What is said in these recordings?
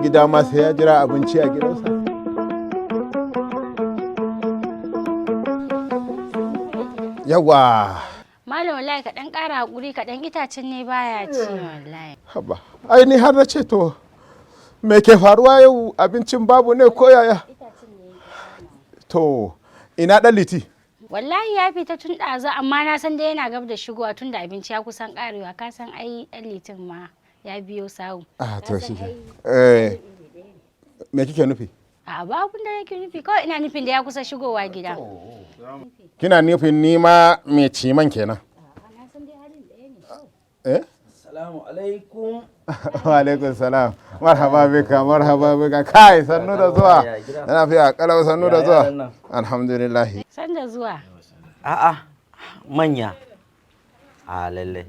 gida ma sai ya jira abinci a gidansa. Yawa. Malam wallahi ka dan ƙara hakuri ka dan itacen ne baya ci wallahi. Haba. Ai ni har na ce to me ke faruwa yau abincin babu ne ko yaya? To ina dan liti? Wallahi ya fita tun ɗazu amma na san dai yana gab da shigowa tun da abinci ya kusan ƙarewa ka san ai ɗan litin ma ya biyo sawu. To shi me kike nufi? A ba abun da nake nufi kawai ina nufin da ya kusa shigowa gida. Kina nufin ni ma me ciman kenan? Na san dai halin ɗaya ne. Assalamu alaikum. Wa alaikum salam. Marhaba bika. Kai sannu da zuwa. Ina fiya kalau sannu da zuwa. Alhamdulillah. San da zuwa. A'a manya. A lalle.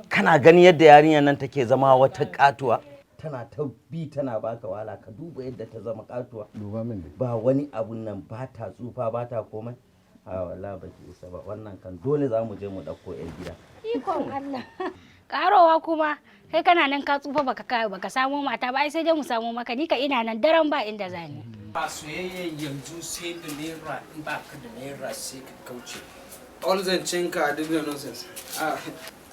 Kana gani yadda yarinyar nan take zama wata katuwa? Tana ta bi tana baka wahala ka duba yadda ta zama katuwa. Duba min dai. Ba wani abun nan ba ta tsufa ba ta komai. A wallahi baki isa ba wannan kan dole za mu je mu dauko yar gida. Ikon Allah. Karowa kuma kai kana nan ka tsufa baka samu mata ba ai sai dai mu samu maka ni ka ina nan daren ba inda zani. Ba soyayyen yanzu sai da naira in ba ka da naira sai ka kauce. All zancen ka duk da nonsense.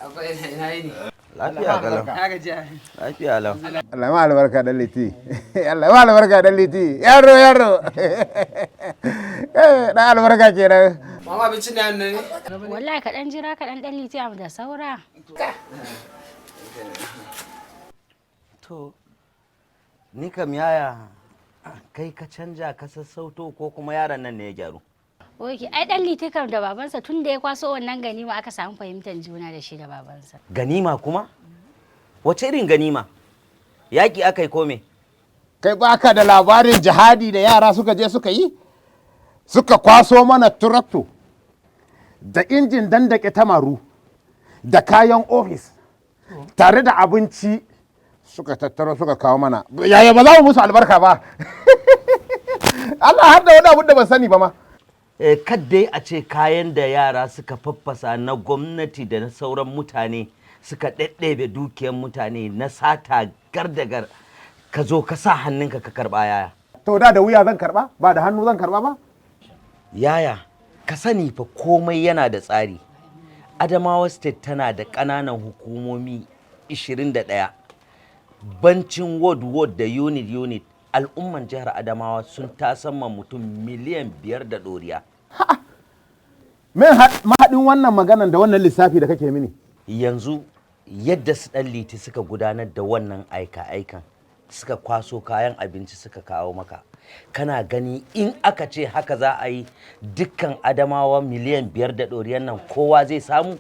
Akwai ina yi ne. Lafiya galau. Ya gaji. Lafiya lau. Allah ma albarka dan liti. Allah ma albarka dan liti. Yaro. Dan albarka kenan. Mama abincin da ne. Wallahi ka dan jira ka dan liti da saura. To ni kam yaya kai ka canja ka sassauto ko kuma yaron nan ne ya gyaru? Oke, ai dan liti kam da babansa tun da ya kwaso wannan ganima aka samu fahimtar juna da shi da babansa. Ganima kuma? Wace irin ganima? Yaki aka yi kome? Kai baka da labarin jihadi da yara suka je suka yi? Suka kwaso mana turakto da injin dandake tamaru da kayan ofis tare da abinci suka tattaro suka kawo mana. Yaya ba za mu musu albarka ba? Allah har da wani abun da ban sani ba ma. Kaddai a ce kayan da yara suka faffasa na gwamnati da na sauran mutane suka ɗaɗɗebe dukiyar mutane na sata gardagar ka zo ka sa hannunka ka karɓa yaya. To da wuya zan karɓa ba da hannu zan karɓa ba? Yaya ka sani fa komai yana da tsari. Adamawa State tana da ƙananan hukumomi 21 bancin ward da unit al'umman jihar Adamawa sun tasamma mutum miliyan 5 da ɗoriya. Me mahaɗin wannan maganan da wannan lissafi da kake mini? Yanzu yadda su ɗan liti suka gudanar da wannan aika-aikan suka kwaso kayan abinci suka kawo maka. Kana gani in aka ce haka za a yi dukkan Adamawa miliyan 5 da ɗoriyan nan kowa zai samu?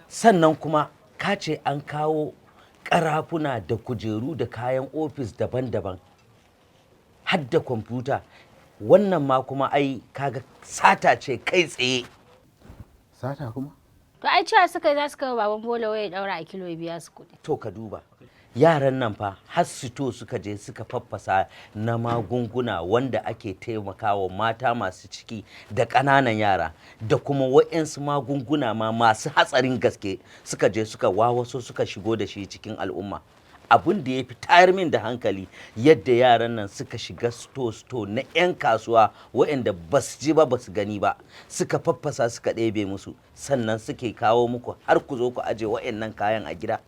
Sannan kuma ka ce an kawo ƙarafuna da kujeru da kayan ofis daban-daban. Hadda kwamfuta wannan ma kuma ai kaga sata ce kai tsaye. Sata kuma? To ai cewa suka yi za su kawo baban bola waya daura a kilo biya su kuɗi. To ka duba yaran nan fa har sito suka je suka faffasa na magunguna wanda ake taimakawa mata masu ciki da ƙananan yara da kuma wa'yansu magunguna ma masu hatsarin gaske suka je suka wawaso suka shigo da shi cikin al'umma. Abin da ya fi tayar min da hankali yadda yaran nan suka shiga sto na 'yan kasuwa waɗanda ba su ji ba su gani ba suka faffasa suka ɗebe musu sannan suke kawo muku har ku zo ku aje waɗannan kayan a gida.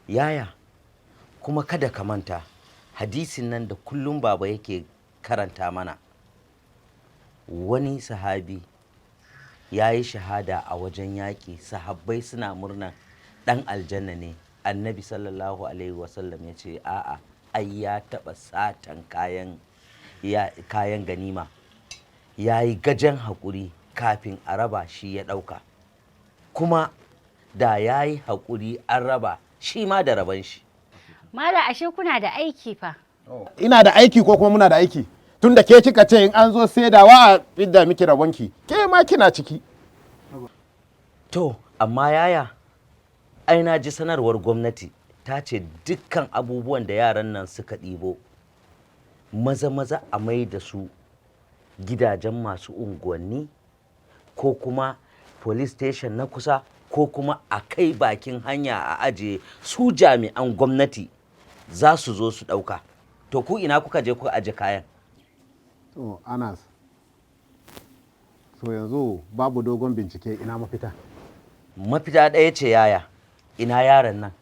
Yaya kuma kada ka manta hadisin nan da kullum baba yake karanta mana, wani sahabi ya yi shahada a wajen yaƙi sahabbai suna murnan ɗan aljanna ne. Annabi sallallahu alaihi wasallam ya ce a'a ai ya taɓa satan kayan ganima ya yi gajen haƙuri kafin a raba shi ya ɗauka kuma da ya yi haƙuri an raba shi ma da raban shi. Mala ashe kuna da aiki fa. Ina da aiki ko kuma muna da aiki? Tun da ke kika ce in an zo saidawa a fidda miki rabonki ke ma kina ciki. To amma yaya ai na ji sanarwar gwamnati ta ce dukkan abubuwan da yaran nan suka ɗibo maza a mai da su gidajen masu unguwanni ko kuma police station na kusa ko kuma a kai bakin hanya a ajiye su jami'an gwamnati za su zo su ɗauka. To ku ina kuka je kuka aje kayan? To Anas, so yanzu babu dogon bincike, ina mafita? Mafita ɗaya ce yaya, ina yaron nan.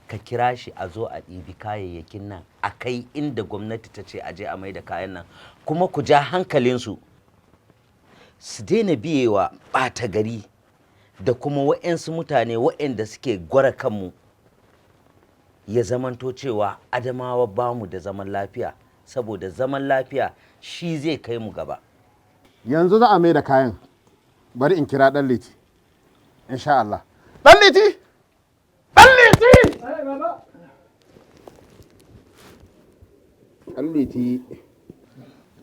Ka kira shi a zo a ɗibi kayayyakin nan a kai inda gwamnati ta ce a je a mai da kayan nan, kuma ku ja hankalinsu su daina biyewa ɓata gari da kuma wa'yansu mutane wa'yanda suke gwara kanmu, ya zamanto cewa Adamawa bamu da zaman lafiya, saboda zaman lafiya shi zai kai mu gaba. Yanzu za a mai da kayan, bari in kira ɗan liti insha Allah. ɗan liti ɗan liti ɗan liti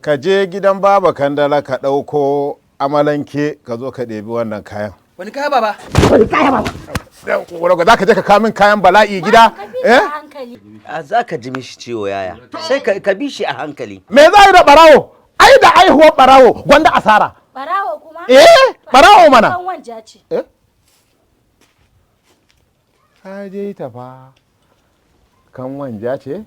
ka je gidan baba Kandala ka ɗauko amalanke ka zo ka ɗebi wannan kayan. Wani kaya baba? Za ka je ka kamin kayan bala'i gida? Za ka ji mishi ciwo yaya, sai ka bi shi a hankali. Me za yi da ɓarawo? Ai da aihuwar ɓarawo gwanda asara. Barawo kuma? Barawo mana. Kan wanja ce. Ka je ta fa. Kan wanja ce?